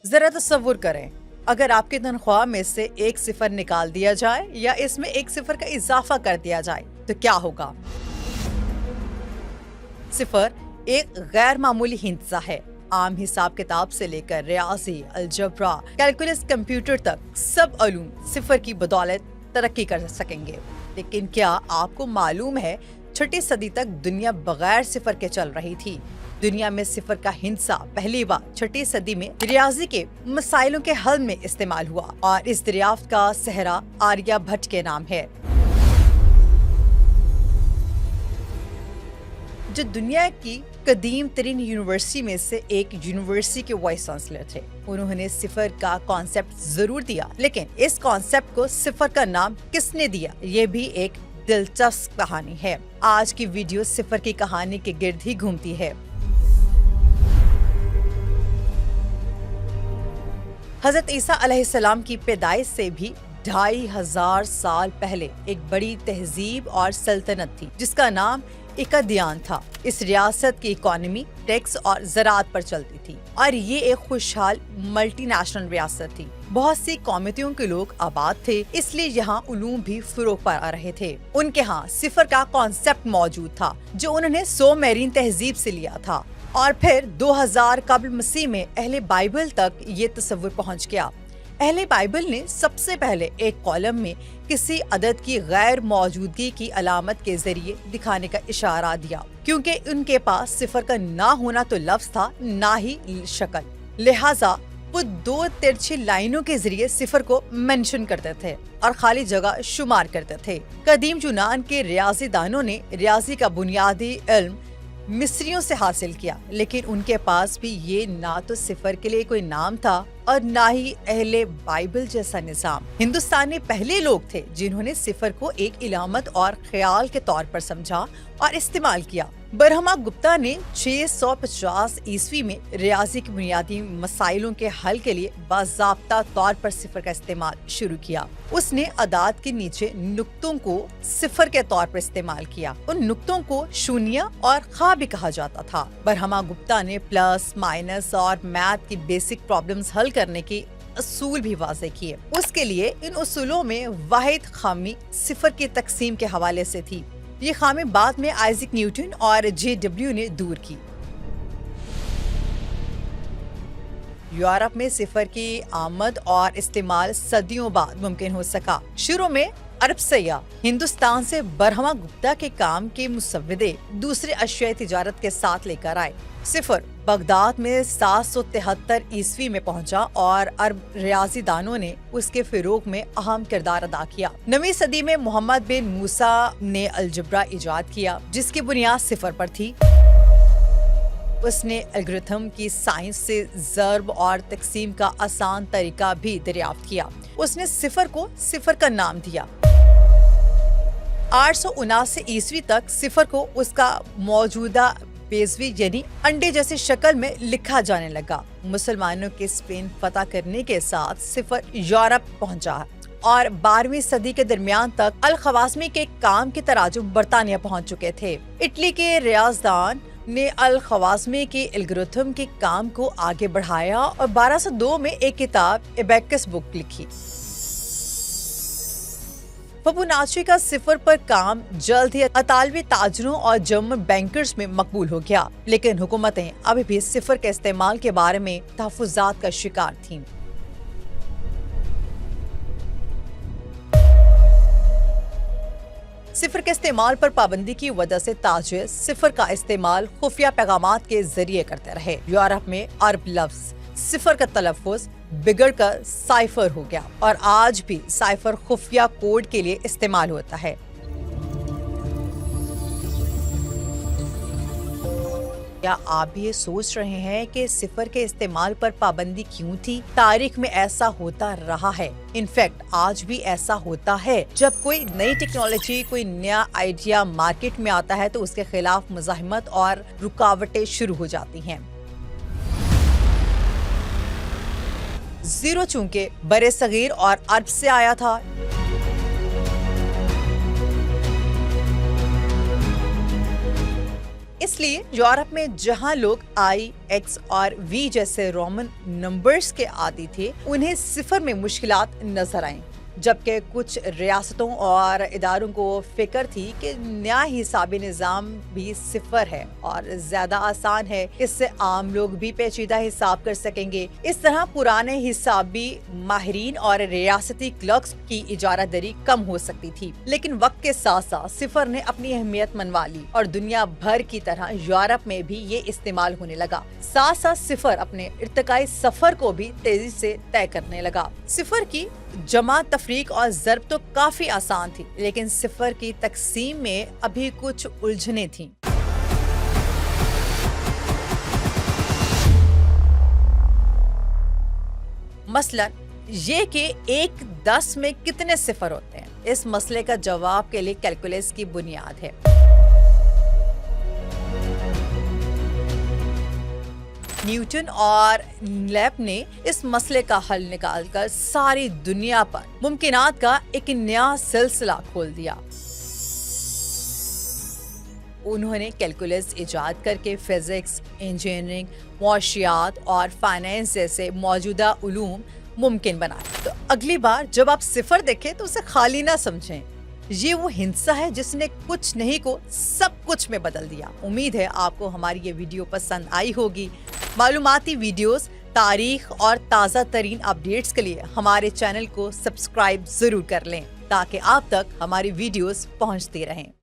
जरा तसव्वुर करें, अगर आपकी तनख्वाह में से एक सिफर निकाल दिया जाए या इसमें एक सिफर का इजाफा कर दिया जाए तो क्या होगा। सिफर एक गैर मामूली हिंसा है। आम हिसाब किताब से लेकर रियाजी, अलजबरा, कैलकुलस, कंप्यूटर तक सब अलूम सिफर की बदौलत तरक्की कर सकेंगे। लेकिन क्या आपको मालूम है 6ठी सदी तक दुनिया बगैर सिफर के चल रही थी। दुनिया में सिफर का हिंसा पहली बार 6ठी सदी में रियाजी के मसाइलों के हल में इस्तेमाल हुआ और इस दरियाफ्त का सहरा आर्यभट्ट के नाम है, जो दुनिया की कदीम तरीन यूनिवर्सिटी में से एक यूनिवर्सिटी के वाइस चांसलर थे। उन्होंने सिफर का कॉन्सेप्ट जरूर दिया, लेकिन इस कॉन्सेप्ट को सिफर का नाम किसने दिया, ये भी एक दिलचस्प कहानी है। आज की वीडियो सिफर की कहानी के गिर्द ही घूमती है। हजरत ईसा अलैहिस्सलाम की पैदाइश से भी 2500 साल पहले एक बड़ी तहजीब और सल्तनत थी जिसका नाम इकादियान था। इस रियासत की इकोनॉमी टैक्स और ज़राअत पर चलती थी और ये एक खुशहाल मल्टी नेशनल रियासत थी। बहुत सी कौमियतों के लोग आबाद थे, इसलिए यहाँ उलूम भी फरोग पर आ रहे थे। उनके यहाँ सिफर का कॉन्सेप्ट मौजूद था जो उन्होंने सोमेरियन तहजीब से लिया था और फिर 2000 कब्ल मसीह में अहले बाइबल तक ये तस्वुर पहुँच गया। अहले बाइबल ने सबसे पहले एक कॉलम में किसी अदद की गैर मौजूदगी की अलामत के जरिए दिखाने का इशारा दिया, क्योंकि उनके पास सिफर का ना होना तो लफ्ज था ना ही शक्ल। लिहाजा वो 2 तिरछी लाइनों के जरिए सिफर को मेंशन करते थे और खाली जगह शुमार करते थे। कदीम यूनान के रियाजी दानों ने रियाजी का बुनियादी इल्म मिस्रियों से हासिल किया, लेकिन उनके पास भी ये ना तो सिफर के लिए कोई नाम था और ना ही अहले बाइबल जैसा निजाम। हिंदुस्तानी पहले लोग थे जिन्होंने सिफर को एक इलामत और ख्याल के तौर पर समझा और इस्तेमाल किया। बरहमा गुप्ता ने 650 ईस्वी में रियाजी के बुनियादी मसाइलों के हल के लिए बाज़ाब्ता तौर पर सिफर का इस्तेमाल शुरू किया। उसने अदाद के नीचे नुक्तों को सिफर के तौर पर इस्तेमाल किया। उन नुक्तों को शून्य और खा भी कहा जाता था। बरहमा गुप्ता ने प्लस, माइनस और मैथ की बेसिक प्रॉब्लम्स हल करने के असूल भी वाज़े किए। उसके लिए इन उसूलों में वाहिद खामी सिफर की तकसीम के हवाले से थी। ये खामी बाद में आइजैक न्यूटन और JW ने दूर की। यूरोप में सिफर की आमद और इस्तेमाल सदियों बाद मुमकिन हो सका। शुरू में अरब सयाह हिंदुस्तान से बरहमा गुप्ता के काम के मुसव्विदे दूसरे अशियाई तिजारत के साथ लेकर आए। सिफर बगदाद में 773 ईस्वी में पहुंचा और अरब रियाजी दानों ने उसके फिरोग में अहम किरदार अदा किया। 9वीं सदी में मोहम्मद बिन मूसा ने अलजबरा इजाद किया जिसकी बुनियाद सिफर पर थी। उसने एल्गोरिथम की साइंस से ज़र्ब और तकसीम का आसान तरीका भी दरियाफ्त किया। उसने सिफर को सिफर का नाम दिया। 879 ईस्वी तक सिफर को उसका मौजूदा पेजवी यानी अंडे जैसी शक्ल में लिखा जाने लगा। मुसलमानों के स्पेन फतह करने के साथ सिफर यूरोप पहुंचा और 12वीं सदी के दरमियान तक अल खवास्मी के काम के तराजुम बरतानिया पहुंच चुके थे। इटली के रियाजदान ने अल खवास्मी के एल्गोरिथम के काम को आगे बढ़ाया और 1202 में एक किताब एबेकस बुक लिखी। फिबोनाची का सिफर पर काम जल्द ही अतालवी ताजरों और जर्मन बैंकर्स में मकबूल हो गया, लेकिन हुकूमतें अभी भी सिफर के इस्तेमाल के बारे में तहफ़्फ़ुज़ात का शिकार थीं। सिफर के इस्तेमाल पर पाबंदी की वजह से ताजिर सिफर का इस्तेमाल खुफिया पैगामात के जरिए करते रहे। यूरोप में अरब लफ्ज सिफर का तलफ़्फ़ुज़ बिगड़कर साइफर हो गया और आज भी साइफर खुफिया कोड के लिए इस्तेमाल होता है। क्या आप भी ये सोच रहे हैं कि सिफर के इस्तेमाल पर पाबंदी क्यों थी? तारीख में ऐसा होता रहा है। इनफैक्ट आज भी ऐसा होता है। जब कोई नई टेक्नोलॉजी, कोई नया आइडिया मार्केट में आता है तो उसके खिलाफ मुज़ाहिमत और रुकावटें शुरू हो जाती हैं। जीरो चूंकि बरे सगीर और अरब से आया था, اس لیے یورپ میں جہاں لوگ I, X اور V جیسے رومن نمبرز کے عادی تھے انہیں صفر میں مشکلات نظر آئیں، جبکہ کچھ ریاستوں اور اداروں کو فکر تھی کہ نیا حسابی نظام بھی صفر ہے اور زیادہ آسان ہے، اس سے عام لوگ بھی پیچیدہ حساب کر سکیں گے۔ اس طرح پرانے حسابی ماہرین اور ریاستی کلرکس کی اجارہ داری کم ہو سکتی تھی، لیکن وقت کے ساتھ ساتھ صفر نے اپنی اہمیت منوا لی اور دنیا بھر کی طرح یورپ میں بھی یہ استعمال ہونے لگا۔ ساتھ ساتھ صفر اپنے ارتقائی سفر کو بھی تیزی سے طے کرنے لگا۔ صفر کی جمع، تفریق اور ضرب تو کافی آسان تھی، لیکن صفر کی تقسیم میں ابھی کچھ الجھنیں تھیں۔ مثلا یہ کہ 1/10 میں کتنے صفر ہوتے ہیں، اس مسئلے کا جواب کے لیے کیلکولس کی بنیاد ہے۔ نیوٹن اور لیب نے اس مسئلے کا حل نکال کر ساری دنیا پر ممکنات کا ایک نیا سلسلہ کھول دیا۔ انہوں نے کیلکولس ایجاد کر کے فزکس، انجینئرنگ، معاشیات اور فائنانس جیسے موجودہ علوم ممکن بنائے۔ تو اگلی بار جب آپ صفر دیکھیں تو اسے خالی نہ سمجھیں، یہ وہ ہندسہ ہے جس نے کچھ نہیں کو سب کچھ میں بدل دیا۔ امید ہے آپ کو ہماری یہ ویڈیو پسند آئی ہوگی۔ معلوماتی ویڈیوز، تاریخ اور تازہ ترین اپڈیٹس کے لیے ہمارے چینل کو سبسکرائب ضرور کر لیں تاکہ آپ تک ہماری ویڈیوز پہنچتی رہیں۔